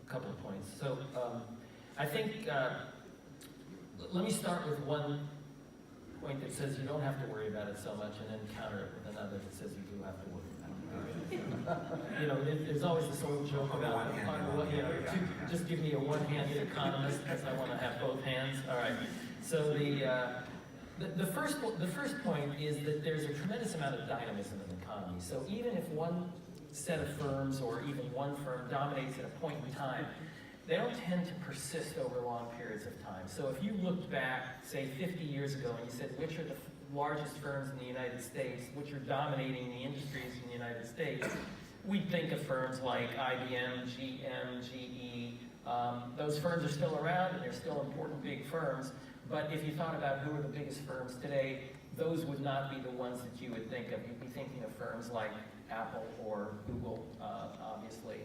couple of points. So I think, let me start with one point that says you don't have to worry about it so much, and then counter it with another that says you do have to worry about it. You know, there's always this old joke about, just give me a one-handed economist because I want to have both hands. All right. So the first point is that there's a tremendous amount of dynamism in the economy. So even if one set of firms or even one firm dominates at a point in time, they don't tend to persist over long periods of time. So if you looked back, say 50 years ago, and you said, which are the largest firms in the United States, which are dominating the industries in the United States, we'd think of firms like IBM, GM, GE. Those firms are still around, and they're still important big firms. But if you thought about who are the biggest firms today, those would not be the ones that you would think of. You'd be thinking of firms like Apple or Google, obviously.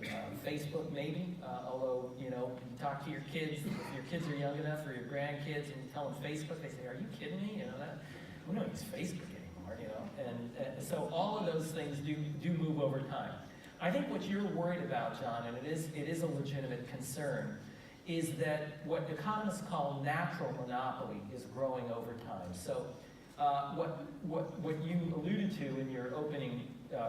Facebook, maybe, although, you know, you talk to your kids, if your kids are young enough, or your grandkids, and you tell them Facebook, they say, are you kidding me? You know, that, we don't use Facebook anymore, you know? And so all of those things do move over time. I think what you're worried about, John, and it is a legitimate concern, is that what economists call natural monopoly is growing over time. So what you alluded to in your opening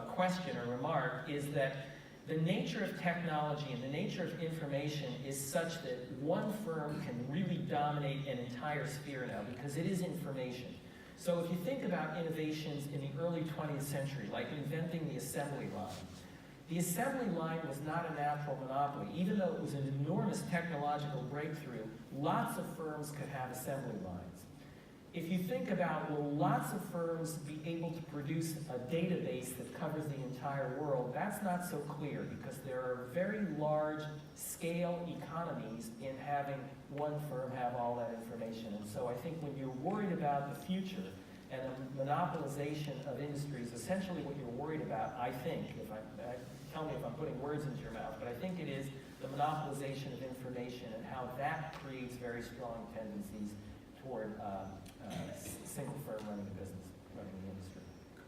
question or remark is that the nature of technology and the nature of information is such that one firm can really dominate an entire sphere now because it is information. So if you think about innovations in the early 20th century, like inventing the assembly line, the assembly line was not a natural monopoly. Even though it was an enormous technological breakthrough, lots of firms could have assembly lines. If you think about, will lots of firms be able to produce a database that covers the entire world, that's not so clear because there are very large scale economies in having one firm have all that information. And so I think when you're worried about the future and the monopolization of industries, essentially what you're worried about, I think, tell me if I'm putting words into your mouth, but I think it is the monopolization of information and how that creates very strong tendencies toward single firm running a business, running the industry.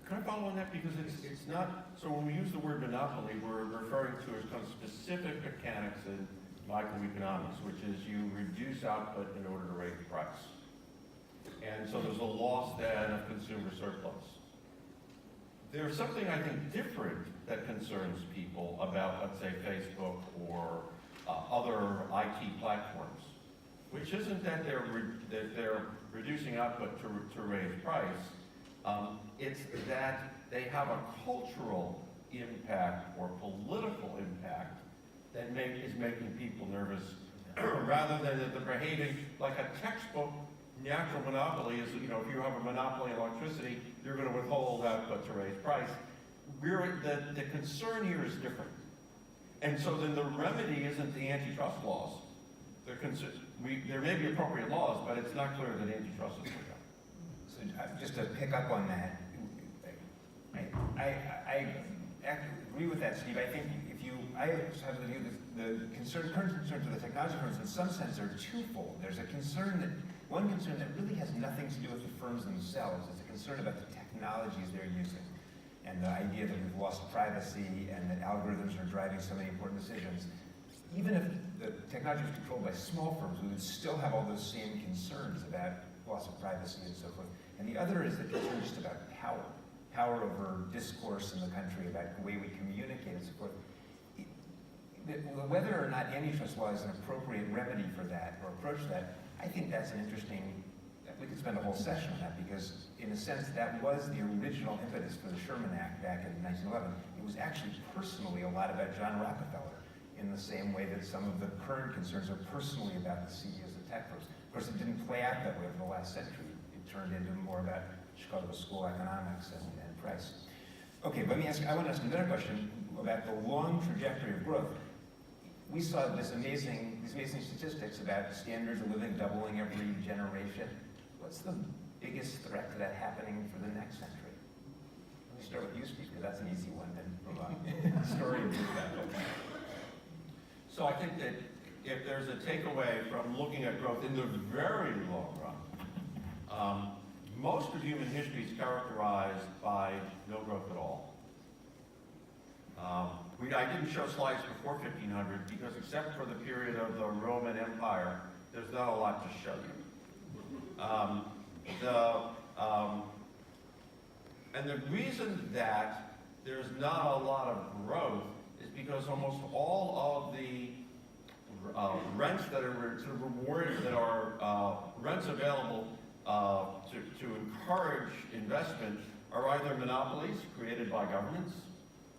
Can I follow on that? Because it's not, so when we use the word monopoly, we're referring to kind of specific mechanics in microeconomics, which is you reduce output in order to raise price. And so there's a loss then of consumer surplus. There's something I think different that concerns people about, let's say, Facebook or other IT platforms, which isn't that they're reducing output to raise price. It's that they have a cultural impact or political impact that is making people nervous, rather than that they're behaving like a textbook natural monopoly is, you know, if you have a monopoly on electricity, you're going to withhold output to raise price. The concern here is different. And so then the remedy isn't the antitrust laws. There may be appropriate laws, but it's not clear that antitrust is clear. So just to pick up on that, I agree with that, Steve. I think I have the view that the current concerns of the technology firms in some sense are twofold. There's one concern that really has nothing to do with the firms themselves. It's a concern about the technologies they're using and the idea that we've lost privacy and that algorithms are driving so many important decisions. Even if the technology was controlled by small firms, we would still have all those same concerns about loss of privacy and so forth. And the other is the concern just about power over discourse in the country, about the way we communicate and so forth. Whether or not antitrust law is an appropriate remedy for that or approach to that, I think that's an interesting, we could spend a whole session on that because in a sense that was the original impetus for the Sherman Act back in 1911. It was actually personally a lot about John Rockefeller in the same way that some of the current concerns are personally about the CEOs of tech firms. Of course, it didn't play out that way over the last century. It turned into more about Chicago School economics and price. Okay, I want to ask another question about the long trajectory of growth. We saw these amazing statistics about standards of living doubling every generation. What's the biggest threat to that happening for the next century? Let me start with you, Steve, because that's an easy one, then move on. Story of that. So I think that if there's a takeaway from looking at growth in the very long run, most of human history is characterized by no growth at all. I didn't show slides before 1500 because except for the period of the Roman Empire, there's not a lot to show you. And the reason that there's not a lot of growth is because almost all of the rents that are sort of rewarded, that are rents available to encourage investment are either monopolies created by governments,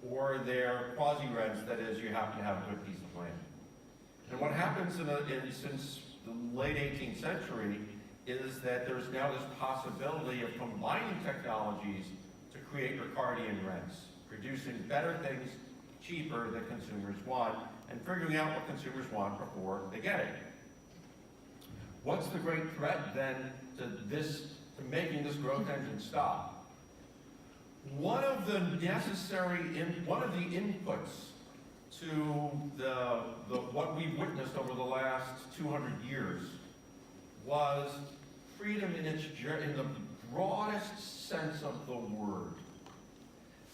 or they're quasi-rents, that is, you have to have a good piece of land. And what happens since the late 18th century is that there's now this possibility of combining technologies to create Ricardian rents, producing better things cheaper that consumers want, and figuring out what consumers want before they get it. What's the great threat then to making this growth engine stop? One of the inputs to what we've witnessed over the last 200 years was freedom in the broadest sense of the word.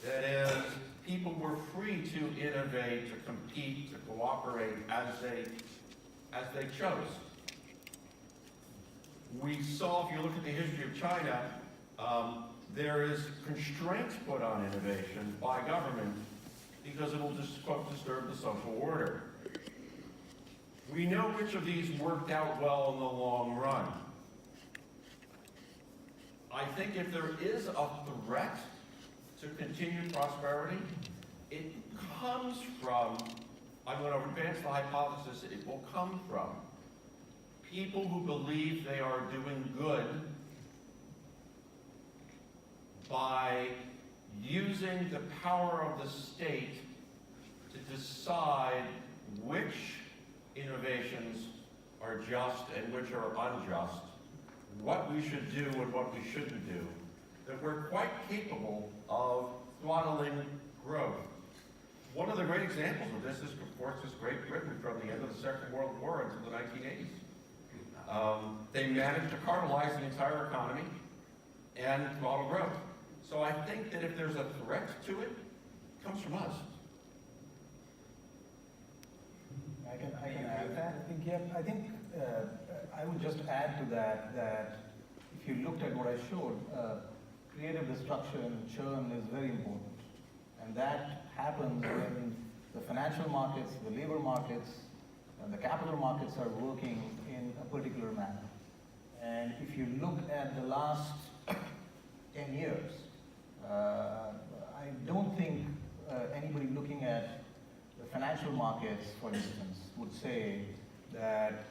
That is, people were free to innovate, to compete, to cooperate as they chose. We saw, if you look at the history of China, there is constraints put on innovation by government because it will just disturb the social order. We know which of these worked out well in the long run. I think if there is a threat to continued prosperity, it comes from, I'm going to advance the hypothesis, it will come from people who believe they are doing good by using the power of the state to decide which innovations are just and which are unjust, what we should do and what we shouldn't do, that we're quite capable of throttling growth. One of the great examples of this is, of course, is Great Britain from the end of the Second World War until the 1980s. They managed to cartelize the entire economy and throttle growth. So I think that if there's a threat to it, it comes from us. I can add that. I think I would just add to that, that if you looked at what I showed, creative destruction, churn is very important. And that happens when the financial markets, the labor markets, the capital markets are working in a particular manner. And if you look at the last 10 years, I don't think anybody looking at the financial markets, for instance, would say that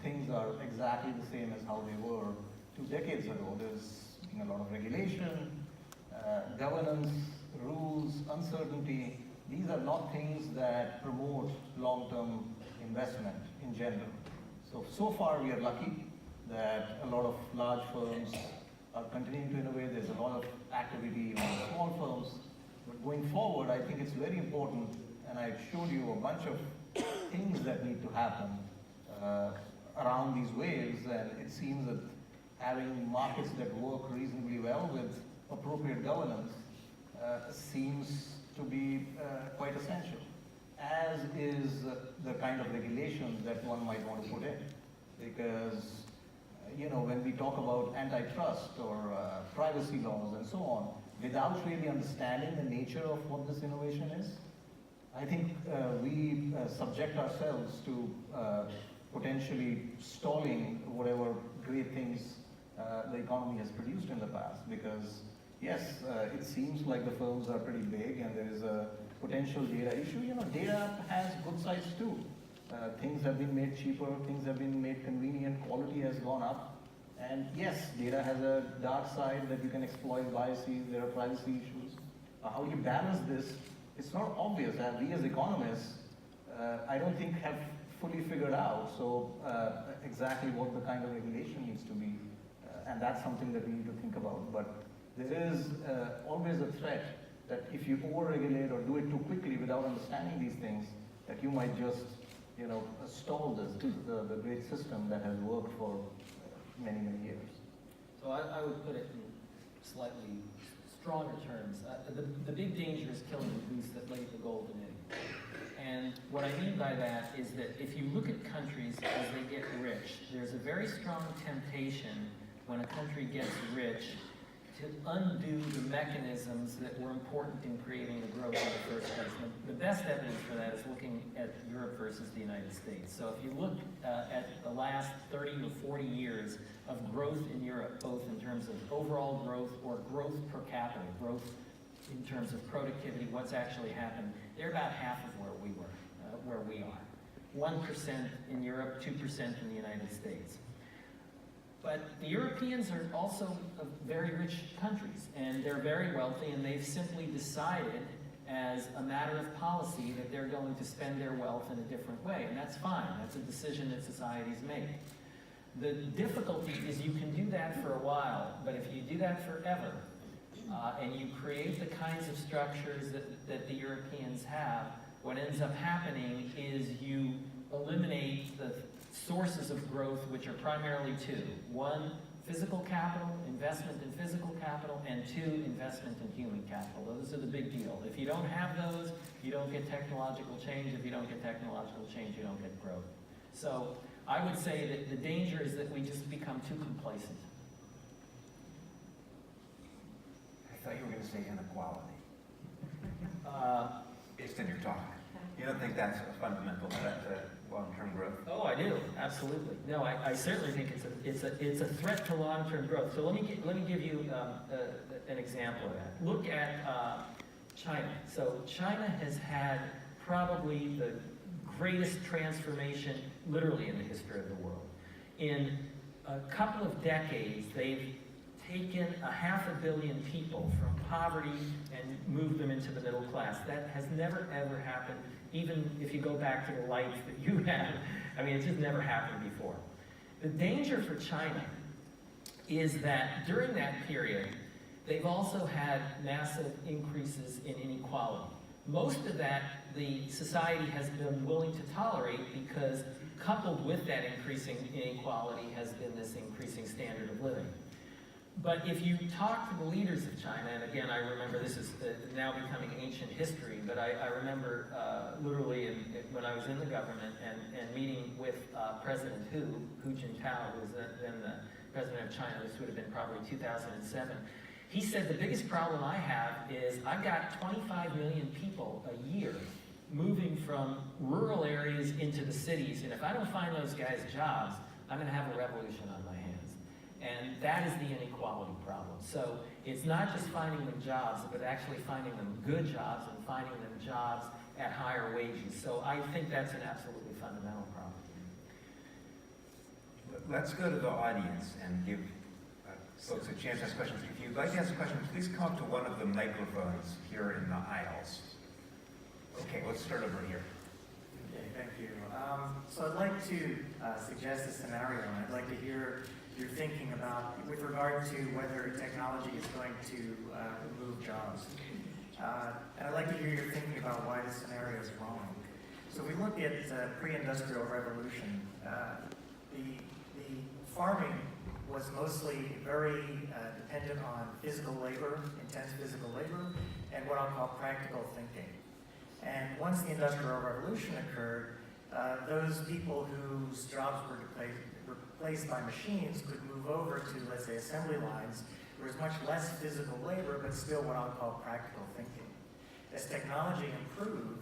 things are exactly the same as how they were 2 decades ago. There's been a lot of regulation, governance, rules, uncertainty. These are not things that promote long-term investment in general. So far we are lucky that a lot of large firms are continuing to innovate. There's a lot of activity on small firms. But going forward, I think it's very important, and I showed you a bunch of things that need to happen around these waves, and it seems that having markets that work reasonably well with appropriate governance seems to be quite essential, as is the kind of regulations that one might want to put in. Because, when we talk about antitrust or privacy laws and so on, without really understanding the nature of what this innovation is, I think we subject ourselves to potentially stalling whatever great things the economy has produced in the past. Because yes, it seems like the firms are pretty big and there is a potential data issue. Data has good sides too. Things have been made cheaper, things have been made convenient, quality has gone up. And yes, data has a dark side that you can exploit biases, there are privacy issues. How you balance this, it's not obvious. We as economists, I don't think have fully figured out exactly what the kind of regulation needs to be. And that's something that we need to think about. But there is always a threat that if you over-regulate or do it too quickly without understanding these things, that you might just stall the great system that has worked for many, many years. So I would put it in slightly stronger terms. The big danger is killing the goose that laid the golden egg. And what I mean by that is that if you look at countries as they get rich, there's a very strong temptation when a country gets rich to undo the mechanisms that were important in creating the growth in the first place. And the best evidence for that is looking at Europe versus the United States. So if you look at the last 30 to 40 years of growth in Europe, both in terms of overall growth or growth per capita, growth in terms of productivity, what's actually happened, they're about half of where we are. 1% in Europe, 2% in the United States. But the Europeans are also very rich countries, and they're very wealthy, and they've simply decided as a matter of policy that they're going to spend their wealth in a different way, and that's fine. That's a decision that societies make. The difficulty is you can do that for a while, but if you do that forever, and you create the kinds of structures that the Europeans have, what ends up happening is you eliminate the sources of growth, which are primarily two. One, physical capital, investment in physical capital, and two, investment in human capital. Those are the big deal. If you don't have those, you don't get technological change. If you don't get technological change, you don't get growth. So I would say that the danger is that we just become too complacent. I thought you were going to say inequality. Based on your talk. You don't think that's a fundamental threat to long-term growth? Oh, I do, absolutely. No, I certainly think it's a threat to long-term growth. So let me give you an example of that. Look at China. So China has had probably the greatest transformation, literally, in the history of the world. In a couple of decades, they've taken 500 million people from poverty and moved them into the middle class. That has never, ever happened, even if you go back to the life that you had. I mean, it's just never happened before. The danger for China is that during that period, they've also had massive increases in inequality. Most of that, the society has been willing to tolerate because coupled with that increasing inequality has been this increasing standard of living. But if you talk to the leaders of China, and again, I remember this is now becoming ancient history, but I remember literally when I was in the government and meeting with President Hu Jintao, who was then the president of China. This would have been probably 2007. He said, the biggest problem I have is I've got 25 million people a year moving from rural areas into the cities, and if I don't find those guys jobs, I'm going to have a revolution on my hands. And that is the inequality problem. So it's not just finding them jobs, but actually finding them good jobs and finding them jobs at higher wages. So I think that's an absolutely fundamental problem. Let's go to the audience and give folks a chance to ask questions. If you'd like to ask a question, please come up to one of the microphones here in the aisles. Okay, let's start over here. Okay, thank you. So I'd like to suggest a scenario, and I'd like to hear your thinking about with regard to whether technology is going to remove jobs. And I'd like to hear your thinking about why this scenario is wrong. So we look at pre-industrial revolution. The farming was mostly very dependent on physical labor, intense physical labor, and what I'll call practical thinking. And once the Industrial Revolution occurred, those people whose jobs were replaced by machines could move over to, let's say, assembly lines. There was much less physical labor, but still what I'll call practical thinking. As technology improved,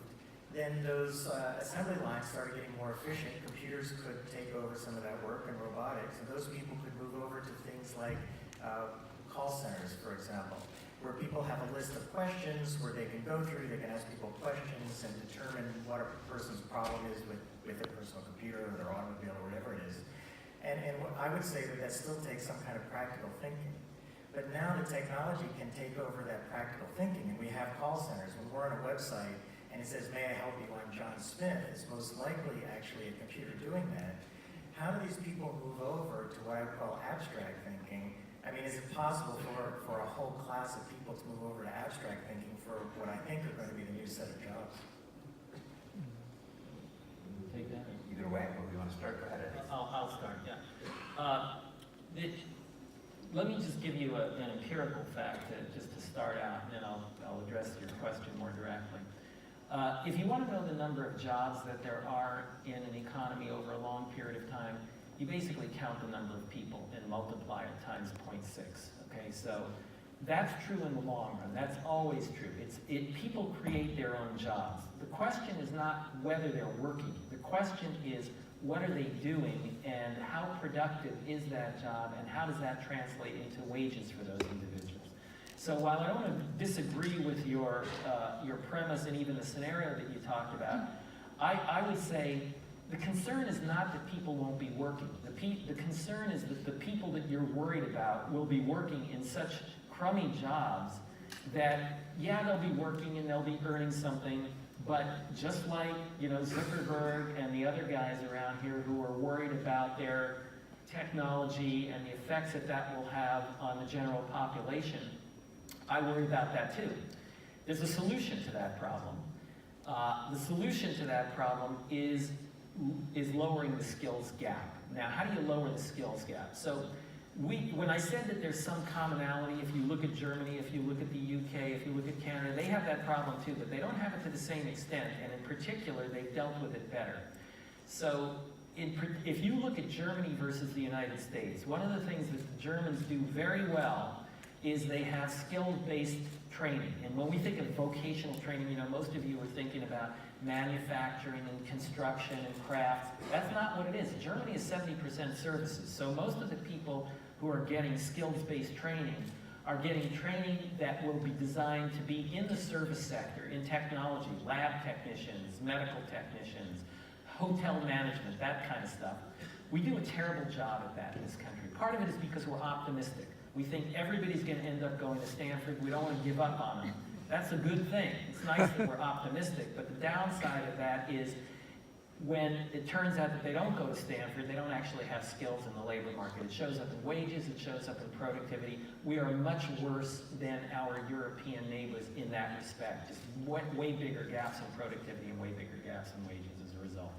then those assembly lines started getting more efficient. Computers could take over some of that work and robotics, and those people could move over to things like call centers, for example, where people have a list of questions where they can go through, they can ask people questions and determine what a person's problem is with their personal computer or their automobile or whatever it is. And I would say that still takes some kind of practical thinking. But now the technology can take over that practical thinking, and we have call centers. When we're on a website and it says, "May I help you? I'm John Smith," it's most likely actually a computer doing that. How do these people move over to what I would call abstract thinking? I mean, is it possible for a whole class of people to move over to abstract thinking for what I think are going to be the new set of jobs? Take that. Either way, but we want to start. Go ahead. I'll start, yeah. let me just give you an empirical fact just to start out, and then I'll address your question more directly. If you want to know the number of jobs that there are in an economy over a long period of time, you basically count the number of people and multiply it times 0.6. Okay, so that's true in the long run. That's always true. People create their own jobs. The question is not whether they're working. The question is, what are they doing and how productive is that job and how does that translate into wages for those individuals? So while I don't want to disagree with your premise and even the scenario that you talked about, I would say the concern is not that people won't be working. The concern is that the people that you're worried about will be working in such crummy jobs that, yeah, they'll be working and they'll be earning something, but just like, Zuckerberg and the other guys around here who are worried about their technology and the effects that will have on the general population, I worry about that too. There's a solution to that problem. The solution to that problem is lowering the skills gap. Now, how do you lower the skills gap? So when I said that there's some commonality, if you look at Germany, if you look at the UK, if you look at Canada, they have that problem too, but they don't have it to the same extent, and in particular, they've dealt with it better. So if you look at Germany versus the United States, one of the things that the Germans do very well is they have skill-based training. And when we think of vocational training, most of you are thinking about manufacturing and construction and crafts. That's not what it is. Germany is 70% services. So most of the people who are getting skills-based training are getting training that will be designed to be in the service sector, in technology, lab technicians, medical technicians, hotel management, that kind of stuff. We do a terrible job at that in this country. Part of it is because we're optimistic. We think everybody's going to end up going to Stanford. We don't want to give up on them. That's a good thing. It's nice that we're optimistic, but the downside of that is when it turns out that they don't go to Stanford, they don't actually have skills in the labor market. It shows up in wages, it shows up in productivity. We are much worse than our European neighbors in that respect. Just way bigger gaps in productivity and way bigger gaps in wages as a result.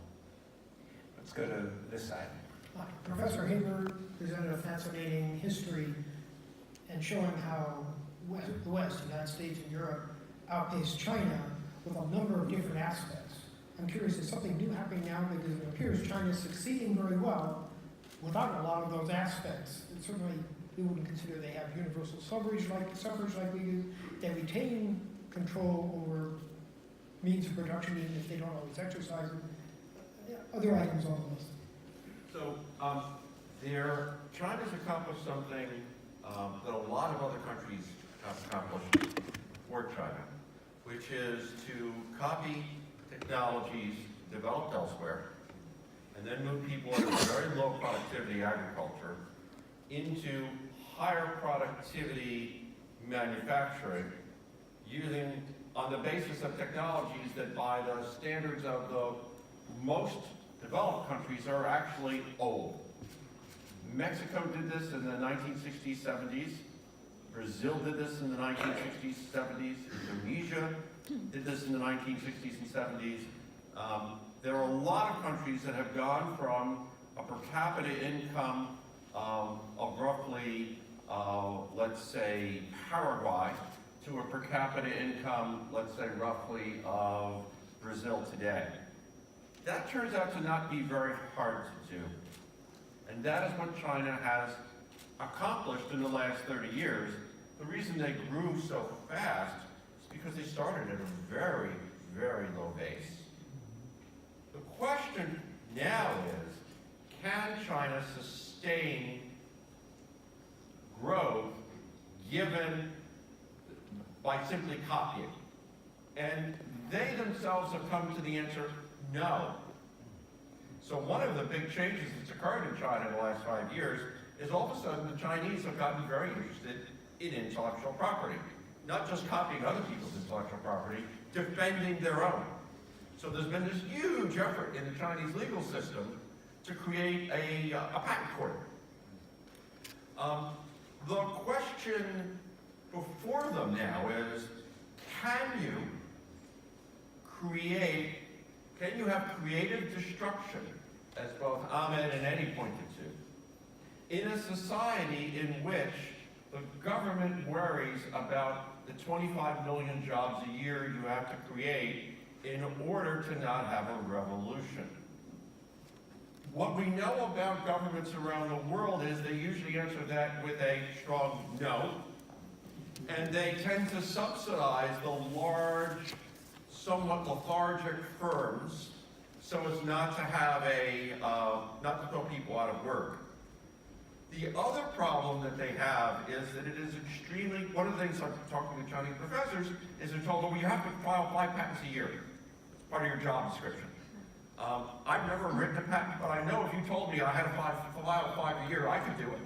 Let's go to this side. Professor Hoover presented a fascinating history and showing how the West, the United States and Europe, outpaced China with a number of different aspects. I'm curious, is something new happening now? Because it appears China is succeeding very well without a lot of those aspects. And certainly, we wouldn't consider they have universal suffrage like we do. They retain control over means of production, even if they don't always exercise them. Other items on the list. So, China's accomplished something that a lot of other countries have accomplished for China, which is to copy technologies developed elsewhere and then move people into very low productivity agriculture into higher productivity manufacturing on the basis of technologies that by the standards of the most developed countries are actually old. Mexico did this in the 1960s, 70s. Brazil did this in the 1960s, 70s. Indonesia did this in the 1960s and 70s. There are a lot of countries that have gone from a per capita income of roughly, let's say, Paraguay, to a per capita income, let's say, roughly of Brazil today. That turns out to not be very hard to do. And that is what China has accomplished in the last 30 years. The reason they grew so fast is because they started at a very, very low base. The question now is, can China sustain growth given by simply copying? And they themselves have come to the answer, no. So one of the big changes that's occurred in China in the last 5 years is all of a sudden the Chinese have gotten very interested in intellectual property. Not just copying other people's intellectual property, defending their own. So there's been this huge effort in the Chinese legal system to create a patent court. The question before them now is, can you have creative destruction, as both Ahmed and Eddie pointed to? in a society in which the government worries about the 25 million jobs a year you have to create in order to not have a revolution. What we know about governments around the world is they usually answer that with a strong no, and they tend to subsidize the large, somewhat lethargic firms so as not to have not to throw people out of work. The other problem that they have is that it is extremely, one of the things I'm talking to Chinese professors is they're told, well, you have to file 5 patents a year. It's part of your job description. I've never written a patent, but I know if you told me I had to file 5 a year, I could do it.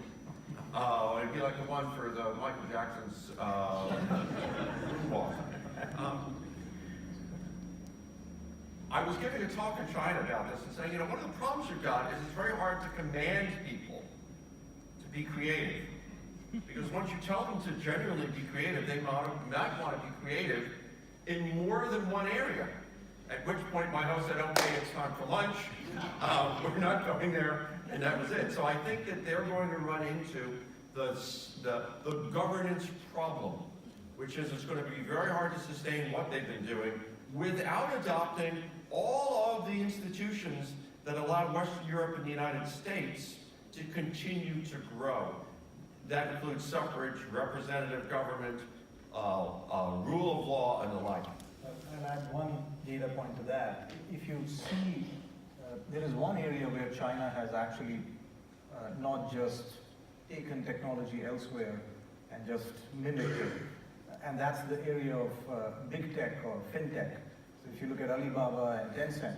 It'd be like the one for the Michael Jackson's moonwalk. I was giving a talk in China about this and saying, one of the problems you've got is it's very hard to command people to be creative. Because once you tell them to genuinely be creative, they might want to be creative in more than one area. At which point my host said, okay, it's time for lunch. We're not going there, and that was it. So I think that they're going to run into the governance problem, which is it's going to be very hard to sustain what they've been doing without adopting all of the institutions that allow Western Europe and the United States to continue to grow. That includes suffrage, representative government, rule of law, and the like. I'll add one data point to that. If you see, there is one area where China has actually not just taken technology elsewhere and just mimicked it, and that's the area of big tech or fintech. So if you look at Alibaba and Tencent,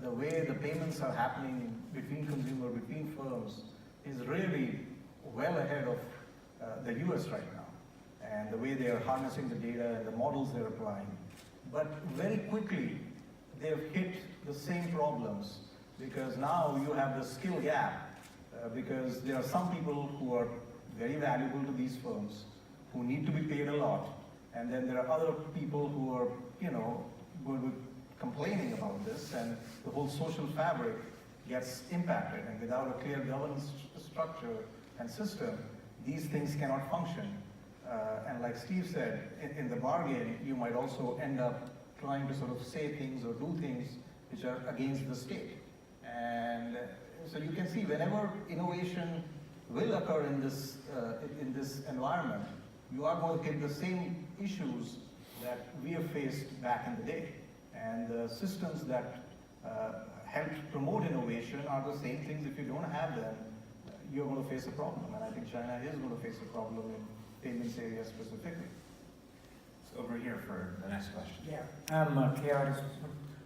the way the payments are happening between consumer, between firms, is really well ahead of the US right now. And the way they are harnessing the data and the models they're applying. But very quickly, they've hit the same problems because now you have the skill gap because there are some people who are very valuable to these firms who need to be paid a lot. And then there are other people who are, complaining about this, and the whole social fabric gets impacted. And without a clear governance structure and system, these things cannot function. And like Steve said, in the bargain, you might also end up trying to sort of say things or do things which are against the state. And so you can see whenever innovation will occur in this environment, you are going to get the same issues that we have faced back in the day. And the systems that helped promote innovation are the same things. If you don't have them, you're going to face a problem. And I think China is going to face a problem in payments area specifically. So over here for the next question. Yeah, I'm K.R.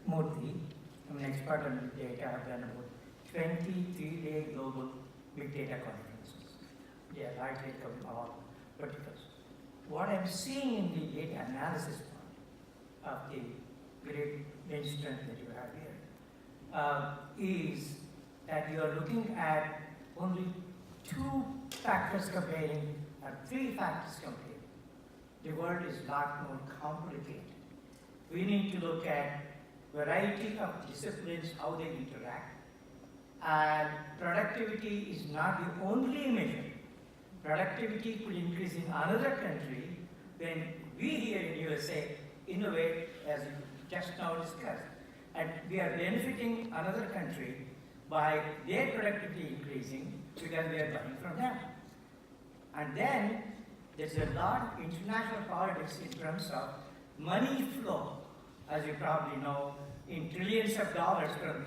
Murthy. I'm an expert on big data. I've done about 23-day global big data conferences. Yeah, I take up all verticals. What I'm seeing in the data analysis part of the great bench strength that you have here is that you are looking at only 2 factors comparing, or 3 factors comparing. The world is a lot more complicated. We need to look at variety of disciplines, how they interact. And productivity is not the only measure. Productivity could increase in another country when we here in USA innovate, as you just now discussed. And we are benefiting another country by their productivity increasing because we are buying from them. And then there's a lot of international politics in terms of money flow. As you probably know, in trillions of dollars from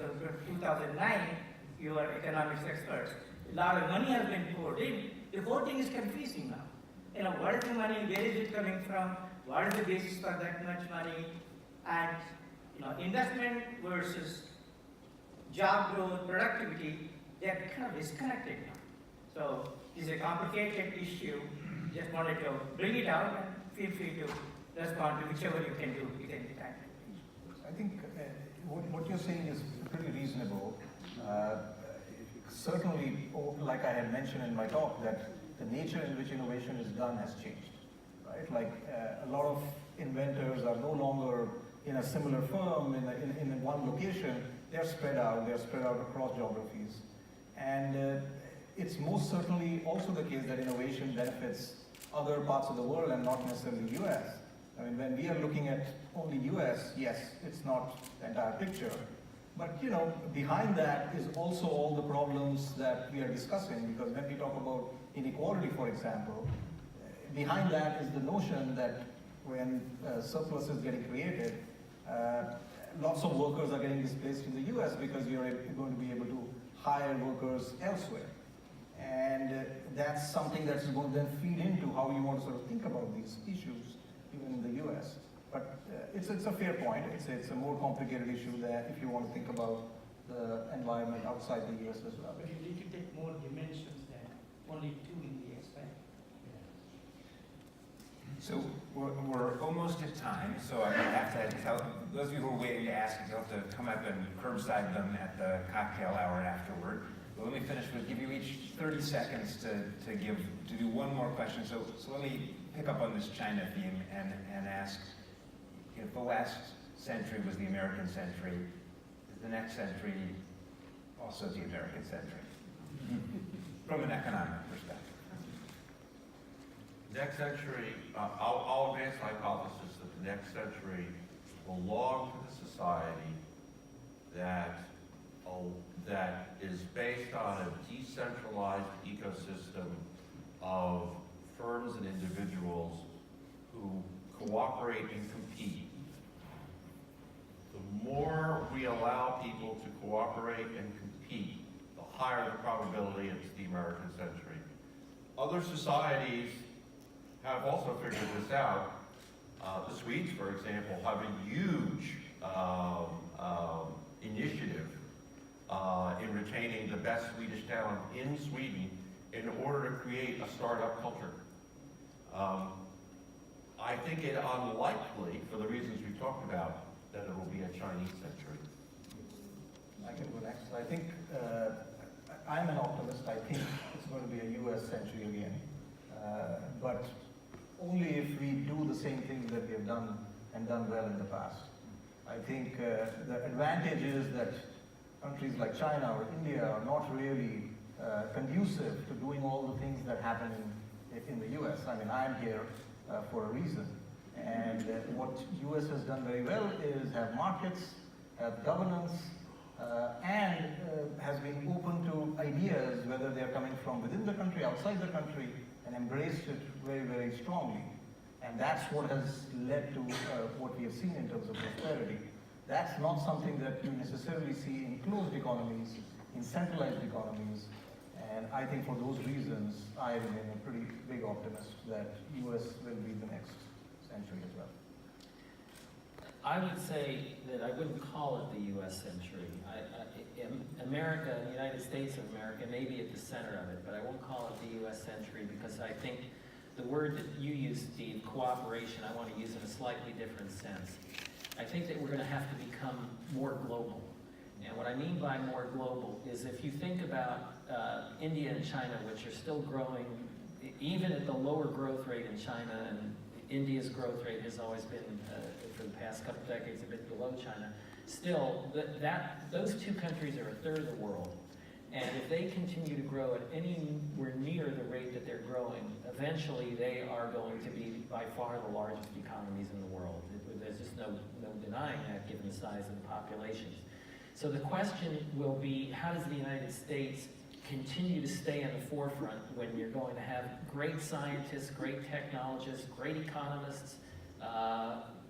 2009, you are economics experts. A lot of money has been poured in. The whole thing is confusing now. What is the money? Where is it coming from? What is the basis for that much money? And investment versus job growth, productivity, they are kind of disconnected now. So it's a complicated issue. Just wanted to bring it out and feel free to respond to whichever you can do within the time. I think what you're saying is pretty reasonable. Certainly, like I had mentioned in my talk, that the nature in which innovation is done has changed, right? Like a lot of inventors are no longer in a similar firm, in one location. They're spread out across geographies. And it's most certainly also the case that innovation benefits other parts of the world and not necessarily the US. I mean, when we are looking at only US, yes, it's not the entire picture. But you know, behind that is also all the problems that we are discussing, because when we talk about inequality, for example, behind that is the notion that when surplus is getting created, lots of workers are getting displaced in the US because you're going to be able to hire workers elsewhere. And that's something that's going to then feed into how you want to sort of think about these issues, even in the US. But it's a fair point. It's a more complicated issue that if you want to think about the environment outside the US as well. But you need to take more dimensions than only two in the US, right? So we're almost at time, so I have to tell those of you who are waiting to ask, you'll have to come up and curbside them at the cocktail hour afterward. But let me finish with give you each 30 seconds to do one more question. So let me pick up on this China theme and ask, if the last century was the American century, is the next century also the American century? From an economic perspective. Next century, I'll advance the hypothesis that the next century will belong to the society that is based on a decentralized ecosystem of firms and individuals who cooperate and compete. The more we allow people to cooperate and compete, the higher the probability it's the American century. Other societies have also figured this out. The Swedes, for example, have a huge initiative in retaining the best Swedish talent in Sweden in order to create a startup culture. I think it unlikely, for the reasons we've talked about, that it will be a Chinese century. I can go next. I think I'm an optimist. I think it's going to be a US century again. But only if we do the same things that we have done and done well in the past. I think the advantage is that countries like China or India are not really conducive to doing all the things that happen in the US. I mean, I'm here for a reason. And what US has done very well is have markets, have governance, and has been open to ideas, whether they're coming from within the country, outside the country, and embraced it very, very strongly. And that's what has led to what we have seen in terms of prosperity. That's not something that you necessarily see in closed economies, in centralized economies. And I think for those reasons, I remain a pretty big optimist that US will be the next century as well. I would say that I wouldn't call it the U.S. century. America, the United States of America, may be at the center of it, but I won't call it the U.S. century because I think the word that you use, Steve, cooperation, I want to use in a slightly different sense. I think that we're going to have to become more global. And what I mean by more global is if you think about India and China, which are still growing, even at the lower growth rate in China, and India's growth rate has always been, for the past couple decades, a bit below China. Still, those two countries are a third of the world. And if they continue to grow at anywhere near the rate that they're growing, eventually they are going to be by far the largest economies in the world. There's just no denying that given the size of the populations. So the question will be, how does the United States continue to stay in the forefront when you're going to have great scientists, great technologists, great economists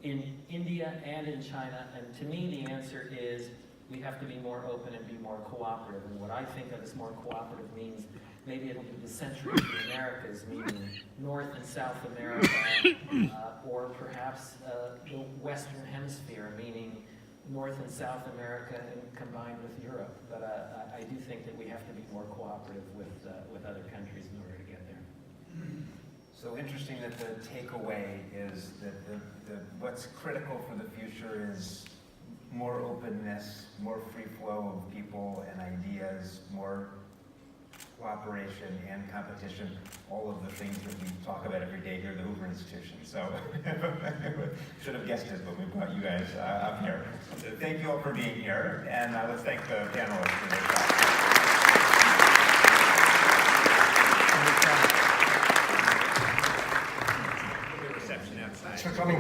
in India and in China? And to me, the answer is we have to be more open and be more cooperative. And what I think of as more cooperative means maybe it'll be the century of the Americas, meaning North and South America, or perhaps the Western Hemisphere, meaning North and South America and combined with Europe. But I do think that we have to be more cooperative with other countries in order to get there. So interesting that the takeaway is that what's critical for the future is more openness, more free flow of people and ideas, more cooperation and competition, all of the things that we talk about every day here at the Hoover Institution. So, should have guessed it, but we brought you guys up here. So thank you all for being here, and let's thank the panelists for their time. Thanks for coming.